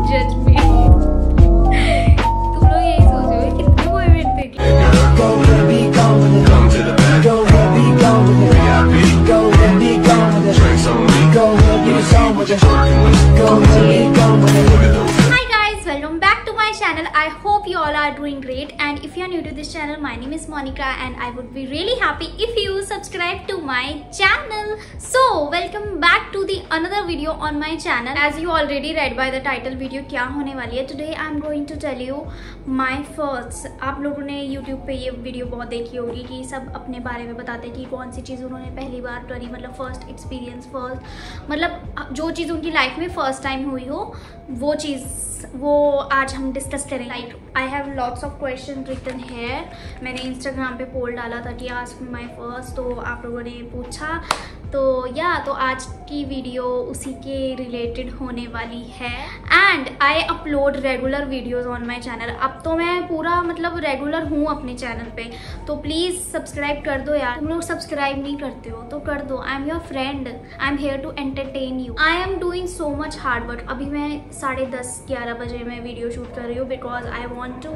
जज मी। तुम लोग यही सोच रहे हो कितने बॉयफ्रेंड थे क्या? Welcome back to my channel. I hope you all are doing great, and if you are new to this channel, my name is Monica and I would be really happy if you subscribe to my channel. So welcome back to the another video on my channel. As you already read by the title, video क्या होने वाली है. Today I am going to tell you my first. आप लोगों ने YouTube पे ये video बहुत देखी होगी कि सब अपने बारे में बताते हैं कि कौन सी चीज़ उन्होंने पहली बार करी, मतलब फर्स्ट एक्सपीरियंस, फर्स्ट मतलब जो चीज़ उनकी लाइफ में फर्स्ट टाइम हुई हो वो चीज़, वो आज हम डिस्कस करें. Like I have lots of question written here. मैंने इंस्टाग्राम पे पोल डाला था कि आस्क माय फर्स्ट, तो आप लोगों ने पूछा. तो तो आज की वीडियो उसी के रिलेटेड होने वाली है. And I upload regular videos on my channel. अब तो मैं पूरा मतलब रेगुलर हूँ अपने चैनल पे, तो प्लीज़ सब्सक्राइब कर दो यार. तुम लोग सब्सक्राइब नहीं करते हो तो कर दो. I am your friend, I am here to entertain you. I am doing so much hard work. अभी मैं 10:30-11 बजे मैं वीडियो शूट कर रही हूँ बिकॉज आई वॉन्ट टू,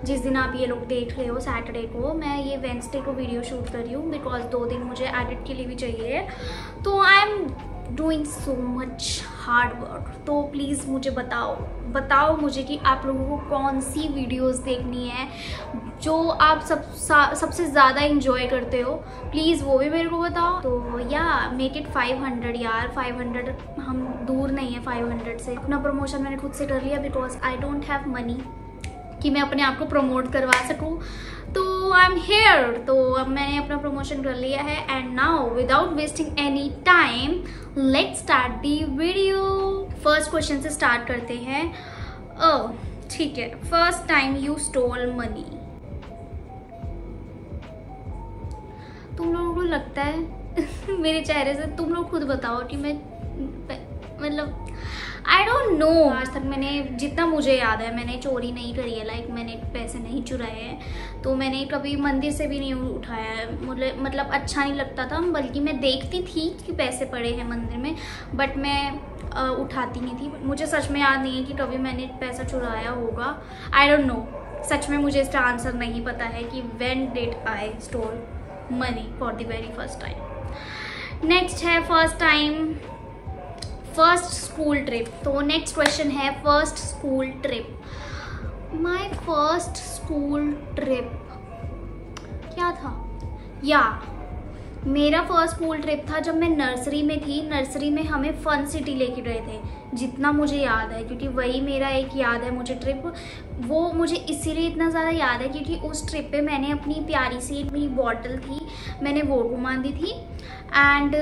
जिस दिन आप ये लोग देख रहे हो सैटरडे को, मैं ये वेडनेसडे को वीडियो शूट कर रही हूँ बिकॉज 2 दिन मुझे एडिट के लिए भी चाहिए. तो आई am doing so much hard work. तो प्लीज़ मुझे बताओ मुझे कि आप लोगों को कौन सी वीडियोस देखनी है जो आप सबसे ज़्यादा इंजॉय करते हो. प्लीज़ वो भी मेरे को बताओ. तो या मेक इट 500 यार. 500 हम दूर नहीं है 500 से. अपना प्रमोशन मैंने खुद से कर लिया because I don't have money कि मैं अपने आप को प्रमोट करवा सकूँ. तो आई एम हेयर. तो अब मैंने अपना प्रमोशन कर लिया है. And now without wasting any time let's start the video. First question से स्टार्ट करते हैं. ठीक है. First time you stall money. तुम लोगों को लगता है मेरे चेहरे से, तुम लोग खुद बताओ कि मैं मतलब आई डोंट नो. आज तक मैंने जितना मुझे याद है मैंने चोरी नहीं करी है. लाइक मैंने पैसे नहीं चुराए हैं. तो मैंने कभी मंदिर से भी नहीं उठाया है. मुझे मतलब अच्छा नहीं लगता था. बल्कि मैं देखती थी कि पैसे पड़े हैं मंदिर में, बट मैं उठाती नहीं थी. मुझे सच में याद नहीं है कि कभी मैंने पैसा चुराया होगा. I don't know. सच में मुझे इसका आंसर नहीं पता है कि when did I stole money for the very first time. Next है फर्स्ट स्कूल ट्रिप. तो नेक्स्ट क्वेश्चन है first school trip. My first school trip क्या था? मेरा फर्स्ट स्कूल ट्रिप था जब मैं नर्सरी में थी. नर्सरी में हमें फन सिटी लेके गए थे, जितना मुझे याद है, क्योंकि वही मेरा एक याद है मुझे ट्रिप. वो मुझे इसीलिए इतना ज़्यादा याद है क्योंकि उस ट्रिप पे मैंने अपनी प्यारी सी मेरी बॉटल थी, मैंने वो घुमा दी थी. एंड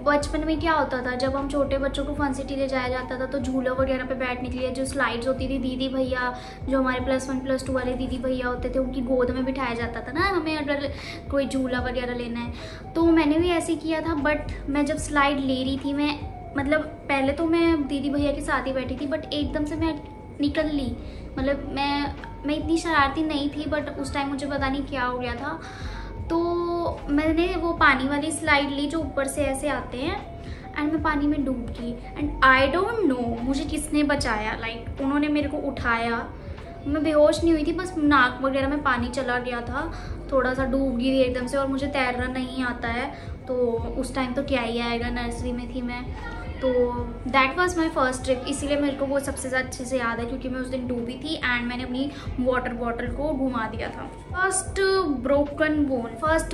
बचपन में क्या होता था, जब हम छोटे बच्चों को फन सिटी ले जाया जाता था तो झूला वगैरह पे बैठने के लिए जो स्लाइड्स होती थी, दीदी भैया जो हमारे +1 +2 वाले दीदी भैया होते थे उनकी गोद में बिठाया जाता था ना हमें, अगर कोई झूला वगैरह लेना है. तो मैंने भी ऐसे किया था. बट मैं जब स्लाइड ले रही थी, मैं मतलब पहले तो मैं दीदी भैया के साथ ही बैठी थी, बट एकदम से मैं निकल ली. मतलब मैं इतनी शरारती नहीं थी, बट उस टाइम मुझे पता नहीं क्या हो गया था. तो मैंने वो पानी वाली स्लाइड ली जो ऊपर से ऐसे आते हैं, एंड मैं पानी में डूब गई. एंड आई डोंट नो मुझे किसने बचाया. लाइक उन्होंने मेरे को उठाया. मैं बेहोश नहीं हुई थी, बस नाक वगैरह में पानी चला गया था, थोड़ा सा डूब गई थी एकदम से. और मुझे तैरना नहीं आता है, तो उस टाइम तो क्या ही आएगा, नर्सरी में थी मैं. तो that was my first trip. इसीलिए मेरे को वो सबसे ज़्यादा अच्छे से याद है क्योंकि मैं उस दिन डूबी थी एंड मैंने अपनी वाटर बॉटल को घुमा दिया था. फर्स्ट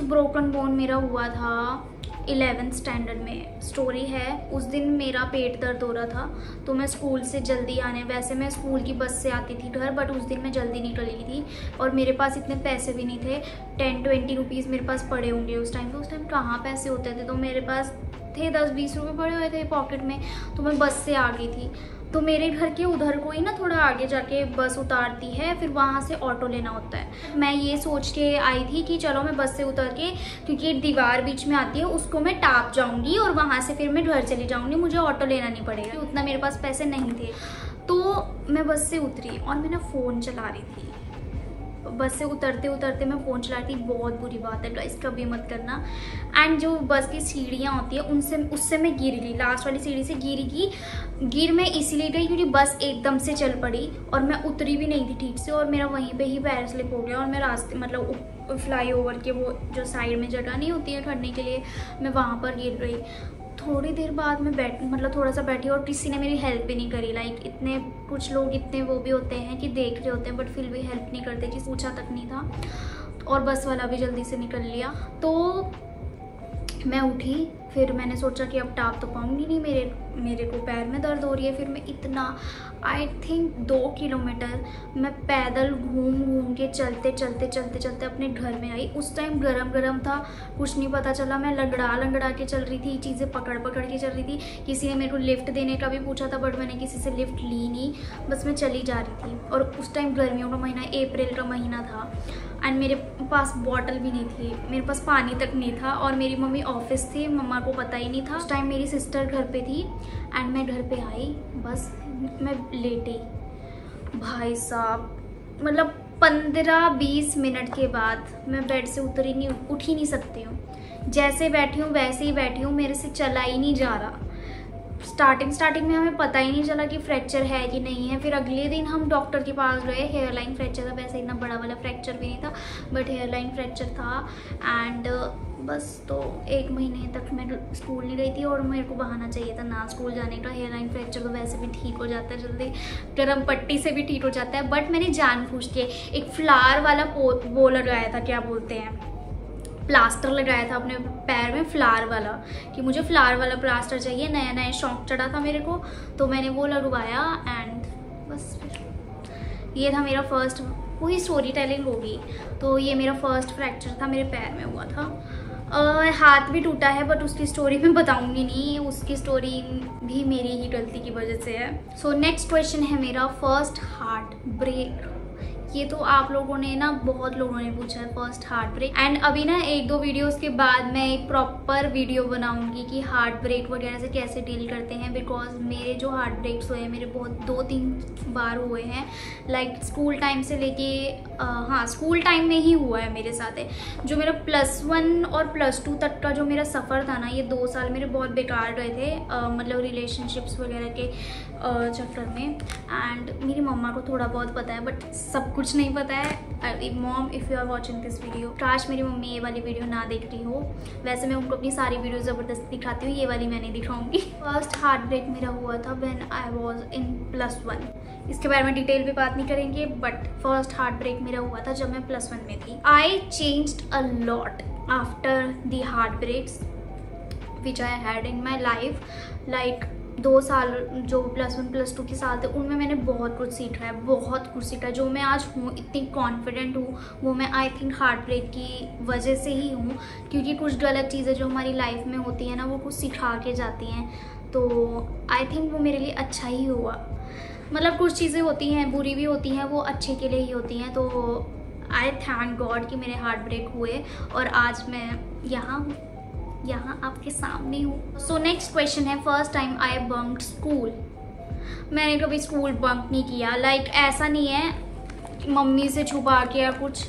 ब्रोकन बोन मेरा हुआ था 11th स्टैंडर्ड में. स्टोरी है, उस दिन मेरा पेट दर्द हो रहा था, तो मैं स्कूल से जल्दी वैसे मैं स्कूल की बस से आती थी घर, बट उस दिन मैं जल्दी निकल गई थी और मेरे पास इतने पैसे भी नहीं थे. 10-20 रुपीज़ मेरे पास पड़े होंगे उस टाइम. तो उस टाइम कहाँ पैसे होते थे, तो मेरे पास थे 10-20 रुपये पड़े हुए थे पॉकेट में. तो मैं बस से आ गई थी. तो मेरे घर के उधर को ही ना थोड़ा आगे जाके बस उतारती है, फिर वहाँ से ऑटो लेना होता है. मैं ये सोच के आई थी कि चलो मैं बस से उतर के, क्योंकि एक दीवार बीच में आती है उसको मैं टाप जाऊँगी और वहाँ से फिर मैं घर चली जाऊँगी, मुझे ऑटो लेना नहीं पड़ेगा. उतना मेरे पास पैसे नहीं थे. तो मैं बस से उतरी और मैं ना फ़ोन चला रही थी. बस से उतरते उतरते मैं फ़ोन चला रही थी। बहुत बुरी बात है गाइस, कभी मत करना। एंड जो बस की सीढ़ियाँ होती है उससे मैं गिर गई, लास्ट वाली सीढ़ी से गिर मैं इसीलिए गई क्योंकि बस एकदम से चल पड़ी और मैं उतरी भी नहीं थी ठीक से, और मेरा वहीं पे ही पैर स्लिप हो गया और मैं रास्ते मतलब फ्लाई ओवर के वो जो साइड में जगह नहीं होती है खड़ने के लिए, मैं वहाँ पर गिर गई। थोड़ी देर बाद मैं थोड़ा सा बैठी और किसी ने मेरी हेल्प भी नहीं करी। लाइक इतने कुछ लोग इतने वो भी होते हैं कि देख रहे होते हैं बट फिर भी हेल्प नहीं करते, कि पूछा तक नहीं था। और बस वाला भी जल्दी से निकल लिया। तो मैं उठी, फिर मैंने सोचा कि अब टाप तो पाऊंगी नहीं, मेरे को पैर में दर्द हो रही है। फिर मैं इतना आई थिंक 2 किलोमीटर मैं पैदल घूम के चलते अपने घर में आई। उस टाइम गरम था, कुछ नहीं पता चला, मैं लंगड़ा के चल रही थी, चीज़ें पकड़ के चल रही थी। किसी ने मेरे को लिफ्ट देने का भी पूछा था बट मैंने किसी से लिफ्ट ली नहीं, बस मैं चली जा रही थी। और उस टाइम गर्मियों का महीना, अप्रैल का महीना था एंड मेरे पास बॉटल भी नहीं थी, मेरे पास पानी तक नहीं था। और मेरी मम्मी ऑफिस थी, मम्मा को पता ही नहीं था। उस टाइम मेरी सिस्टर घर पे थी एंड मैं घर पे आई, बस मैं लेटी। भाई साहब मतलब 15-20 मिनट के बाद मैं बेड से उठ ही नहीं सकती हूँ। जैसे बैठी हूँ वैसे ही बैठी हूँ, मेरे से चला ही नहीं जा रहा। स्टार्टिंग में हमें पता ही नहीं चला कि फ्रैक्चर है कि नहीं है। फिर अगले दिन हम डॉक्टर के पास गए, हेयरलाइन फ्रैक्चर था, वैसे इतना बड़ा वाला फ्रैक्चर भी नहीं था बट हेयरलाइन फ्रैक्चर था। एंड बस तो 1 महीने तक मैं स्कूल नहीं गई थी और मेरे को बहाना चाहिए था ना स्कूल जाने का। हेयरलाइन फ्रैक्चर तो वैसे भी ठीक हो जाता है जल्दी, गरम पट्टी से भी ठीक हो जाता है। बट मैंने जानबूझ के एक फ्लावर वाला वो लगाया था, क्या बोलते हैं, प्लास्टर लगाया था अपने पैर में, फ्लावर वाला, कि मुझे फ्लावर वाला प्लास्टर चाहिए। नया शौक चढ़ा था मेरे को, तो मैंने वो लगवाया। एंड बस फिर ये था मेरा फर्स्ट, पूरी स्टोरी टेलिंग होगी। तो ये मेरा फर्स्ट फ्रैक्चर था, मेरे पैर में हुआ था। हाथ भी टूटा है बट उसकी स्टोरी मैं बताऊंगी नहीं, उसकी स्टोरी भी मेरी ही गलती की वजह से है। सो नेक्स्ट क्वेश्चन है मेरा, फर्स्ट हार्ट ब्रेक। ये तो आप लोगों ने ना, बहुत लोगों ने पूछा है फर्स्ट हार्ट ब्रेक। एंड अभी ना 1-2 वीडियोस के बाद मैं एक प्रॉपर वीडियो बनाऊंगी कि हार्ट ब्रेक वगैरह से कैसे डील करते हैं। बिकॉज मेरे जो हार्ट ब्रेक्स हुए हैं, मेरे बहुत 2-3 बार हुए हैं। लाइक स्कूल टाइम से लेके हाँ स्कूल टाइम में ही हुआ है मेरे साथ है। जो मेरा +1 और +2 तक का जो मेरा सफ़र था ना, ये 2 साल मेरे बहुत बेकार गए थे, मतलब रिलेशनशिप्स वगैरह के चक्कर में। एंड मेरी मम्मा को थोड़ा बहुत पता है बट सब कुछ नहीं पता है। Mom if you are watching this video, काश मेरी मम्मी ये वाली वीडियो ना देख रही हो। वैसे मैं उनको अपनी सारी वीडियो ज़बरदस्ती दिखाती हूँ, ये वाली मैं नहीं दिखाऊंगी। फर्स्ट हार्ट ब्रेक मेरा हुआ था व्हेन आई वाज इन +1। इसके बारे में डिटेल में बात नहीं करेंगे बट फर्स्ट हार्ट ब्रेक मेरा हुआ था जब मैं +1 में थी। I changed a lot after the heart breaks which I had in my life. Like 2 साल जो +1 +2 के साल थे, उनमें मैंने बहुत कुछ सीखा है, बहुत कुछ सीखा है। जो मैं आज हूँ, इतनी कॉन्फिडेंट हूँ, वो मैं आई थिंक हार्ट ब्रेक की वजह से ही हूँ। क्योंकि कुछ गलत चीज़ें जो हमारी लाइफ में होती हैं ना, वो कुछ सिखा के जाती हैं। तो आई थिंक वो मेरे लिए अच्छा ही हुआ। मतलब कुछ चीज़ें होती हैं, बुरी भी होती हैं, वो अच्छे के लिए ही होती हैं। तो आई थैंक गॉड कि मेरे हार्ट ब्रेक हुए और आज मैं यहाँ आपके सामने हूँ। सो नेक्स्ट क्वेश्चन है, फर्स्ट टाइम आई बंक्ड स्कूल। मैंने कभी स्कूल बंक नहीं किया। लाइक ऐसा नहीं है कि मम्मी से छुपा के या कुछ,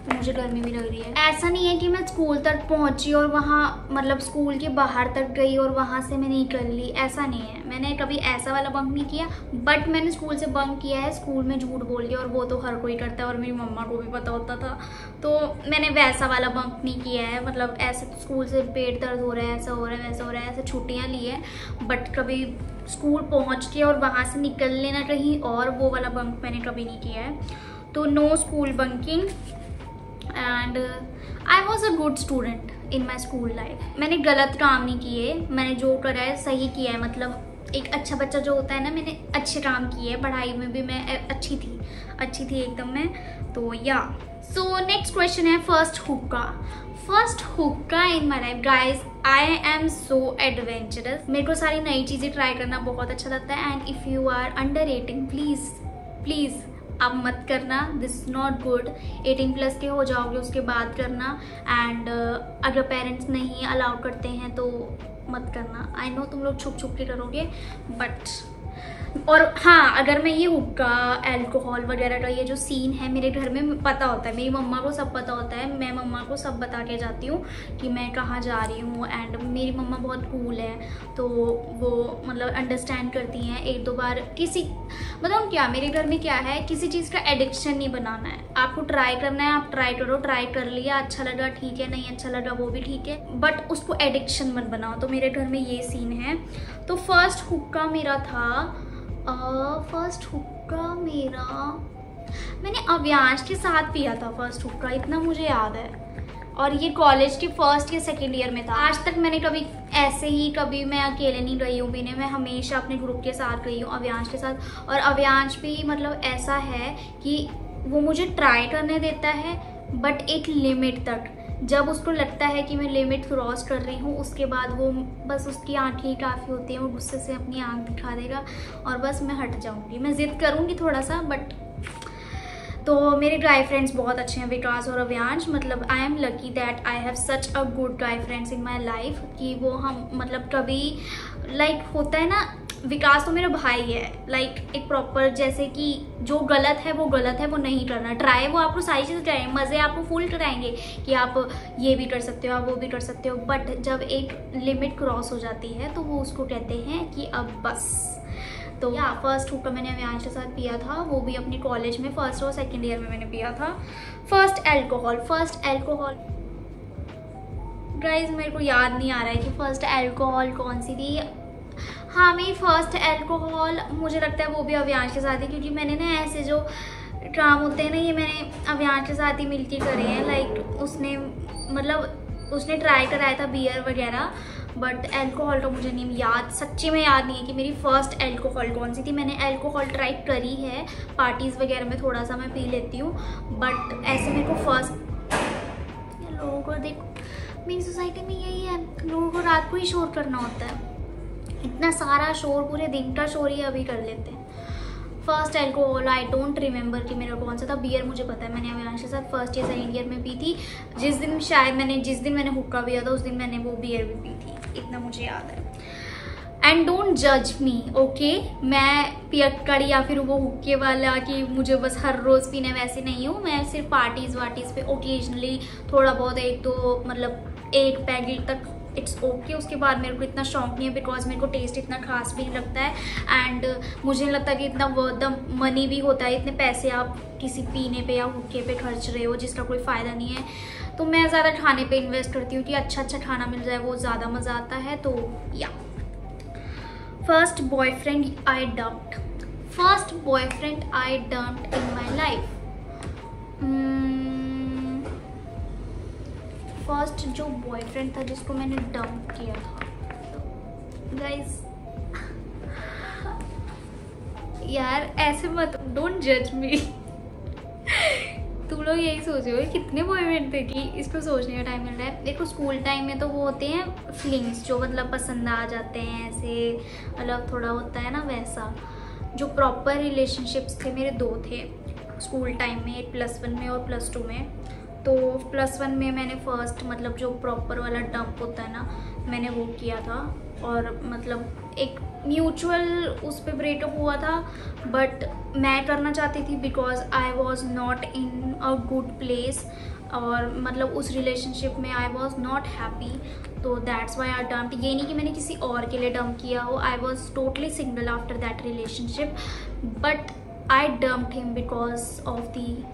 मुझे गर्मी भी लग रही है, ऐसा नहीं है कि मैं स्कूल तक पहुंची और वहाँ मतलब स्कूल के बाहर तक गई और वहाँ से मैंने निकल ली, ऐसा नहीं है। मैंने कभी ऐसा वाला बंक नहीं किया। बट मैंने स्कूल से बंक किया है, स्कूल में झूठ बोल के, और वो तो हर कोई करता है और मेरी मम्मा को भी पता होता था। तो मैंने वैसा वाला बंक नहीं किया है। मतलब ऐसे स्कूल से पेट दर्द हो रहा है, ऐसा हो रहा है, वैसा हो रहा है, ऐसे छुट्टियाँ ली है। बट कभी स्कूल पहुँच के और वहाँ से निकल लेना कहीं और, वो वाला बंक मैंने कभी नहीं किया है। तो no school bunking. And I was a good student in my school life. मैंने गलत काम नहीं किए, मैंने जो करा है सही किया है। मतलब एक अच्छा बच्चा जो होता है ना, मैंने अच्छे काम किए। पढ़ाई में भी मैं अच्छी थी एकदम मैं। तो या सो नेक्स्ट क्वेश्चन है, first hookah in my life. Guys I am so adventurous. मेरे को सारी नई चीज़ें ट्राई करना बहुत अच्छा लगता है। And if you are under 18 please आप मत करना, दिस नॉट गुड। 18+ के हो जाओगे उसके बाद करना। एंड अगर पेरेंट्स नहीं अलाउ करते हैं तो मत करना। आई नो तुम लोग छुप के करोगे बट और हाँ, अगर मैं ये हुक्का अल्कोहल वगैरह का ये जो सीन है मेरे घर में पता होता है, मेरी मम्मा को सब पता होता है, मैं मम्मा को सब बता के जाती हूँ कि मैं कहाँ जा रही हूँ। एंड मेरी मम्मा बहुत कूल है, तो वो मतलब अंडरस्टैंड करती हैं। एक दो बार किसी मतलब क्या, मेरे घर में क्या है, किसी चीज़ का एडिक्शन नहीं बनाना है। आपको ट्राई करना है, आप ट्राई करो, ट्राई कर लिया, अच्छा लगा ठीक है, नहीं अच्छा लगा वो भी ठीक है, बट उसको एडिक्शन मत बनाओ। तो मेरे घर में ये सीन है। तो फर्स्ट हुक्का मेरा था, मैंने अव्यांश के साथ पिया था फर्स्ट हुक्का, इतना मुझे याद है। और ये कॉलेज के फर्स्ट या सेकेंड ईयर में था। आज तक मैंने कभी ऐसे ही कभी मैं अकेले नहीं गई हूँ पीने, मैं हमेशा अपने ग्रुप के साथ गई हूँ, अव्यांश के साथ। और अव्यांश भी मतलब ऐसा है कि वो मुझे ट्राई करने देता है, बट एक लिमिट तक। जब उसको लगता है कि मैं लिमिट क्रॉस कर रही हूँ, उसके बाद वो बस उसकी आंखें ही काफ़ी होती हैं, वो गुस्से से अपनी आंख दिखा देगा और बस मैं हट जाऊँगी। मैं ज़िद करूँगी थोड़ा सा, बट तो मेरे गाय फ्रेंड्स बहुत अच्छे हैं, विकास और अव्यांश। मतलब I am lucky that I have such a good guy friends in my life, कि वो हम मतलब कभी लाइक होता है ना, विकास तो मेरा भाई है, लाइक एक प्रॉपर, जैसे कि जो गलत है वो गलत है, वो नहीं करना। ट्राई वो आपको सारी चीज़ कराएंगे, मज़े आपको फुल कराएंगे कि आप ये भी कर सकते हो, आप वो भी कर सकते हो, बट जब एक लिमिट क्रॉस हो जाती है तो वो उसको कहते हैं कि अब बस। तो या फर्स्ट हुक्का मैंने अव्यांश के साथ पिया था, वो भी अपनी कॉलेज में फर्स्ट और सेकेंड ईयर में मैंने पिया था। फर्स्ट अल्कोहल गाइस मेरे को याद नहीं आ रहा है कि फर्स्ट अल्कोहल कौन सी थी। हाँ, मेरी फर्स्ट अल्कोहल मुझे लगता है वो भी अव्यांश के साथ है, क्योंकि मैंने ना ऐसे जो काम होते हैं ना, ये मैंने अव्यांश के साथ ही मिलके करे हैं। लाइक उसने ट्राई कराया था बियर वगैरह, बट अल्कोहल तो मुझे नहीं याद, सच्ची में याद नहीं है कि मेरी फ़र्स्ट अल्कोहल कौन सी थी। मैंने अल्कोहल ट्राई करी है, पार्टीज़ वगैरह में थोड़ा सा मैं पी लेती हूँ, बट ऐसे मेरे को फर्स्ट। लोगों को देखो, मेरी सोसाइटी में यही है, लोगों को रात को ही शोर करना होता है, इतना सारा शोर, पूरे दिन का शोर ही अभी कर लेते हैं। First alcohol I don't remember कि मेरा कौन सा था। बियर मुझे पता है, मैंने अव्यांश के साथ फर्स्ट या सेकेंड ईयर में पी थी। जिस दिन मैंने हुक्का पिया था उस दिन मैंने वो बियर भी पी थी, इतना मुझे याद है। एंड डोंट जज मी, ओके। मैं पियक्कड़ या फिर वो हुक्के वाला कि मुझे बस हर रोज़ पीने वैसे नहीं हूँ। मैं सिर्फ पार्टीज़ पे ओकेजनली थोड़ा बहुत, एक तो मतलब एक पैकेट तक इट्स ओके। उसके बाद मेरे को इतना शौक नहीं है, बिकॉज मेरे को टेस्ट इतना खास भी नहीं लगता है। एंड मुझे नहीं लगता कि इतना वर्थ द मनी भी होता है, इतने पैसे आप किसी पीने पे या हुक्के पे खर्च रहे हो जिसका कोई फ़ायदा नहीं है। तो मैं ज़्यादा खाने पे इन्वेस्ट करती हूँ कि अच्छा खाना मिल जाए, वो ज़्यादा मज़ा आता है। तो या first boyfriend I dumped in my life. First जो बॉयफ्रेंड था जिसको मैंने डंप किया था, गाइस यार ऐसे मत, डोंट जज मी। तुम लोग यही सोच रहे हो कितने बॉयफ्रेंड थे कि इसको सोचने का टाइम मिल रहा है। देखो स्कूल टाइम में तो वो होते हैं फीलिंग्स जो मतलब पसंद आ जाते हैं, ऐसे मतलब थोड़ा होता है ना वैसा। जो प्रॉपर रिलेशनशिप्स थे मेरे 2 थे स्कूल टाइम में, एक +1 में और +2 में। तो +1 में मैंने फर्स्ट मतलब जो प्रॉपर वाला डंप होता है ना, मैंने वो किया था। और मतलब एक म्यूचुअल उस पर ब्रेकअप हुआ था, बट मैं करना चाहती थी because I was not in a good place, और मतलब उस रिलेशनशिप में आई वॉज नॉट हैप्पी। तो दैट्स वाई आई डम्प्ड। ये नहीं कि मैंने किसी और के लिए डंप किया हो, I was totally single after that relationship, but I dumped him because of the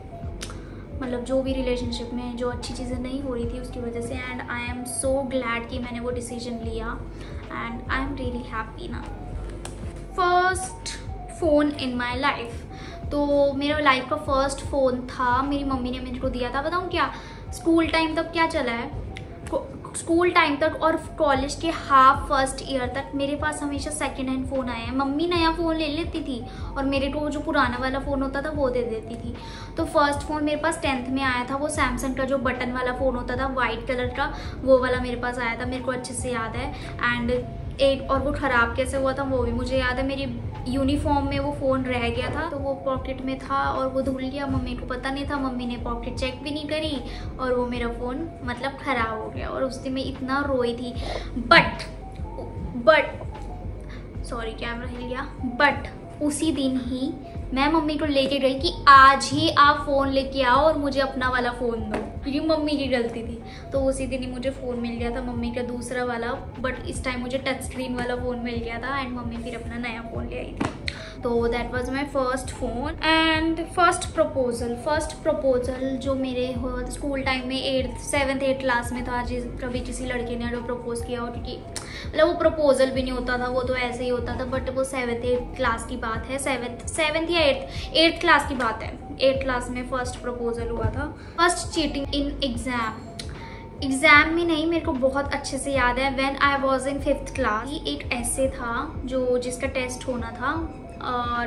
मतलब जो भी रिलेशनशिप में जो अच्छी चीज़ें नहीं हो रही थी उसकी वजह से। And I am so glad कि मैंने वो डिसीजन लिया, and I am really happy ना। First phone in my life, तो मेरा लाइफ का फर्स्ट फ़ोन था, मेरी मम्मी ने मेरे को दिया था। बताऊँ क्या, स्कूल टाइम तक क्या चला है, स्कूल टाइम तक और कॉलेज के हाफ फर्स्ट ईयर तक मेरे पास हमेशा सेकेंड हैंड फ़ोन आया है। मम्मी नया फ़ोन ले लेती थी और मेरे को जो पुराना वाला फ़ोन होता था वो दे देती थी। तो फर्स्ट फ़ोन मेरे पास 10th में आया था, वो सैमसंग का जो बटन वाला फ़ोन होता था वाइट कलर का, वो वाला मेरे पास आया था, मेरे को अच्छे से याद है। एंड और वो ख़राब कैसे हुआ था वो भी मुझे याद है। मेरी यूनिफॉर्म में वो फ़ोन रह गया था, तो वो पॉकेट में था और वो धुल गया, मम्मी को पता नहीं था, मम्मी ने पॉकेट चेक भी नहीं करी और वो मेरा फ़ोन मतलब ख़राब हो गया। और उस दिन मैं इतना रोई थी, बट सॉरी कैमरा हिल गया, बट उसी दिन ही मैं मम्मी को लेके गई कि आज ही आप फ़ोन लेके आओ और मुझे अपना वाला फ़ोन दो, क्योंकि मम्मी की गलती थी। तो उसी दिन ही मुझे फ़ोन मिल गया था, मम्मी का दूसरा वाला, बट इस टाइम मुझे टच स्क्रीन वाला फ़ोन मिल गया था एंड मम्मी फिर अपना नया फ़ोन ले आई थी। तो that was my first phone and first proposal जो मेरे स्कूल टाइम में 7th 8th क्लास में था। कभी किसी लड़के ने अगर प्रपोज किया हो, क्योंकि मतलब वो प्रपोजल भी नहीं होता था, वो तो ऐसे ही होता था, बट वो 7th 8th क्लास की बात है, 7th या 8th क्लास की बात है। 8th क्लास में फर्स्ट प्रपोजल हुआ था। फर्स्ट चीटिंग इन एग्ज़ाम में नहीं, मेरे को बहुत अच्छे से याद है। When I was in 5th class, एक ऐसे था जिसका टेस्ट होना था और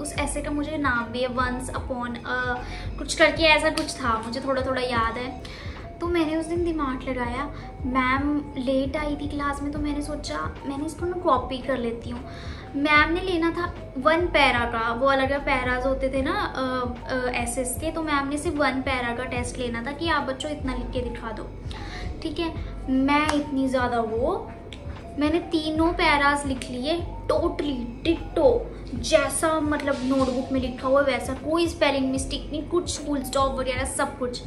उस ऐसे का मुझे नाम भी है, वंस अपॉन कुछ करके ऐसा कुछ था, मुझे थोड़ा थोड़ा याद है। तो मैंने उस दिन दिमाग लगाया, मैम लेट आई थी क्लास में, तो मैंने सोचा मैंने इसको ना कॉपी कर लेती हूँ। मैम ने लेना था 1 पैरा का, वो अलग पैराज होते थे ना एसएस के, तो मैम ने सिर्फ 1 पैरा का टेस्ट लेना था कि आप बच्चों इतना लिख के दिखा दो, ठीक है। मैं इतनी ज़्यादा मैंने 3 पैराज लिख लिए टोटली डिट्टो, जैसा मतलब नोटबुक में लिखा हुआ वैसा, कोई स्पेलिंग मिस्टेक नहीं, कुछ फुल स्टॉप वगैरह सब कुछ।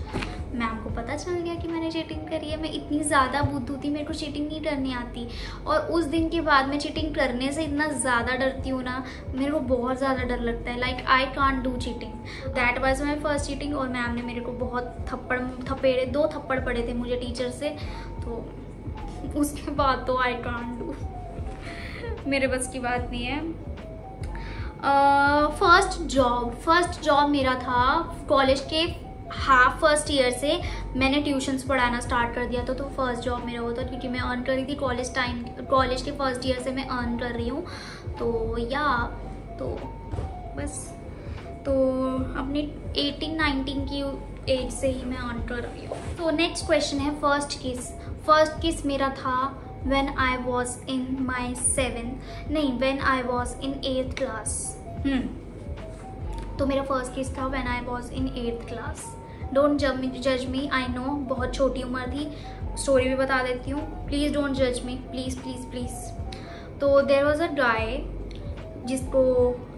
मैम को पता चल गया कि मैंने चीटिंग करी है। मैं इतनी ज़्यादा बुद्धू थी, मेरे को चीटिंग नहीं करनी आती, और उस दिन के बाद मैं चीटिंग करने से इतना ज़्यादा डरती हूँ ना, मेरे को बहुत ज़्यादा डर लगता है, like I can't do cheating. That was my first cheating. और मैम ने मेरे को बहुत 2 थप्पड़ पड़े थे मुझे टीचर से, तो उसके बाद तो आई कांट डू, मेरे बस की बात नहीं है। फर्स्ट जॉब मेरा था कॉलेज के फर्स्ट ईयर से मैंने ट्यूशन्स पढ़ाना स्टार्ट कर दिया था, तो फर्स्ट जॉब मेरा वो था, क्योंकि मैं अर्न कर रही थी कॉलेज के फर्स्ट ईयर से मैं अर्न कर रही हूँ। तो बस तो अपनी 18-19 की एज से ही मैं अर्न कर रही हूँ। तो नेक्स्ट क्वेश्चन है फर्स्ट किस मेरा था when I was in when I was in 8th class। तो मेरा फर्स्ट किस था when I was in 8th class। Don't जज मी, आई नो बहुत छोटी उम्र थी, स्टोरी भी बता देती हूँ, प्लीज़ डोंट जज मी, प्लीज़ प्लीज़ प्लीज़। तो देयर वॉज अ गाय जिसको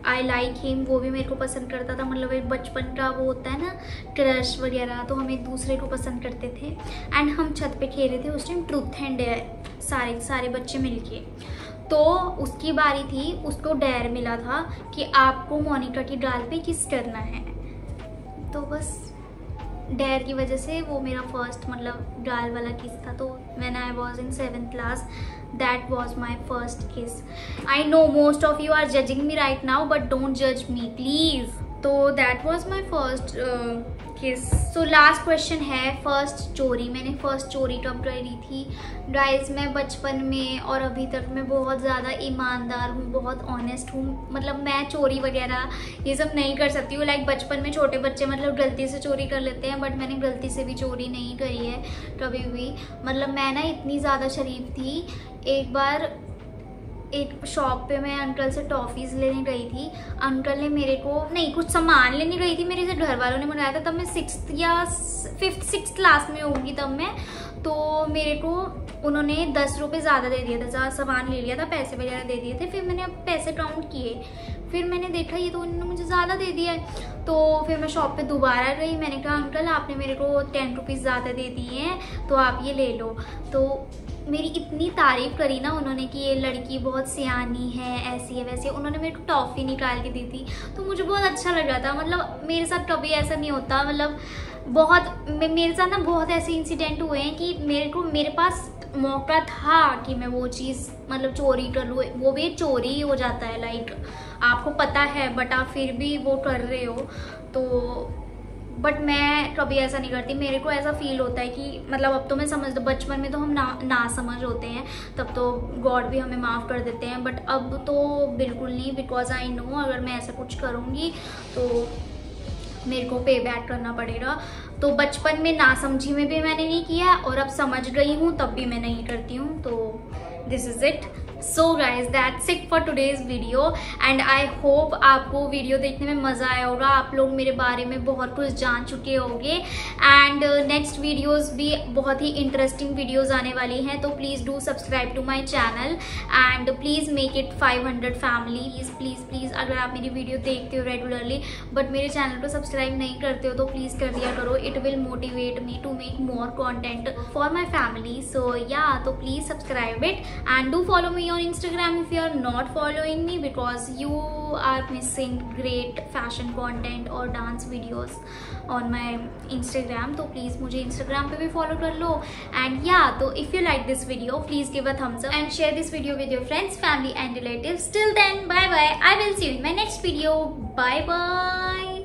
आई लाइक हिम, वो भी मेरे को पसंद करता था, मतलब एक बचपन का वो होता है ना क्रश वगैरह, तो हम एक दूसरे को पसंद करते थे। एंड हम छत पे खेल रहे थे उस टाइम ट्रूथ एंड डेयर, सारे बच्चे मिलके। तो उसकी बारी थी, उसको डेयर मिला था कि आपको मोनिका की गाल पे किस करना है। तो बस डेयर की वजह से वो मेरा फर्स्ट मतलब गाल वाला किस था। तो when I was in 7th class that was my first kiss. I know most of you are judging me right now, but don't जज मी प्लीज। तो that was my first kiss. So last question है first चोरी। मैंने first चोरी कब करी थी guys? मैं बचपन में और अभी तक मैं बहुत ज़्यादा ईमानदार हूँ, बहुत ऑनेस्ट हूँ, मतलब मैं चोरी वगैरह ये सब नहीं कर सकती हूँ। लाइक बचपन में छोटे बच्चे मतलब गलती से चोरी कर लेते हैं, बट मैंने गलती से भी चोरी नहीं करी है कभी भी। मतलब मैं ना इतनी ज़्यादा शरीफ थी, एक बार एक शॉप पे मैं अंकल से टॉफ़ीज़ लेने गई थी। अंकल ने मेरे को नहीं, कुछ सामान लेने गई थी, मेरे से घर वालों ने मंगाया था। तब मैं 6th या 5th क्लास में होंगी तब मैं। तो मेरे को उन्होंने 10 रुपये ज़्यादा दे दिया था, सामान ले लिया था, पैसे वगैरह दे दिए थे। फिर मैंने अब पैसे काउंट किए, फिर मैंने देखा ये तो उन्होंने मुझे ज़्यादा दे दिया है। तो फिर मैं शॉप पे दोबारा गई, मैंने कहा अंकल आपने मेरे को 10 रुपीज़ ज़्यादा दे दिए हैं, तो आप ये ले लो। तो मेरी इतनी तारीफ़ करी ना उन्होंने कि ये लड़की बहुत सियानी है, ऐसी है वैसी है। उन्होंने मेरे को टॉफ़ी निकाल के दी थी, तो मुझे बहुत अच्छा लगा था। मतलब मेरे साथ कभी ऐसा नहीं होता, मतलब मेरे साथ ना बहुत ऐसे इंसिडेंट हुए हैं कि मेरे पास मौका था कि मैं वो चीज़ मतलब चोरी कर लूँ, वो भी चोरी ही हो जाता है। लाइक आपको पता है बट आप फिर भी वो कर रहे हो। तो बट मैं कभी ऐसा नहीं करती। मेरे को ऐसा फील होता है कि मतलब अब तो मैं समझ, बचपन में तो हम ना समझ होते हैं, तब तो गॉड भी हमें माफ़ कर देते हैं, बट अब तो बिल्कुल नहीं। बिकॉज आई नो अगर मैं ऐसा कुछ करूँगी तो मेरे को पे बैक करना पड़ेगा। तो बचपन में नासमझी में भी मैंने नहीं किया, और अब समझ गई हूँ तब भी मैं नहीं करती हूँ। तो this is it. So guys that's it for today's video and I hope आपको वीडियो देखने में मज़ा आया होगा। आप लोग मेरे बारे में बहुत कुछ जान चुके होंगे एंड नेक्स्ट वीडियोस भी बहुत ही इंटरेस्टिंग वीडियोस आने वाली हैं, तो please do subscribe to my channel and please make it 500 family. Please अगर आप मेरी वीडियो देखते हो रेगुलरली बट मेरे चैनल को सब्सक्राइब नहीं करते हो तो प्लीज़ कर दिया करो। It will motivate me to make more content for my family. So yeah, तो please subscribe it and do follow me on Instagram if you are not following me, because you are missing great fashion content or dance videos on my Instagram. तो please मुझे Instagram पे भी follow कर लो and yeah, तो if you like this video please give a thumbs up and share this video with your friends, family and relatives. Till then, bye bye. I will see you in my next video. Bye bye.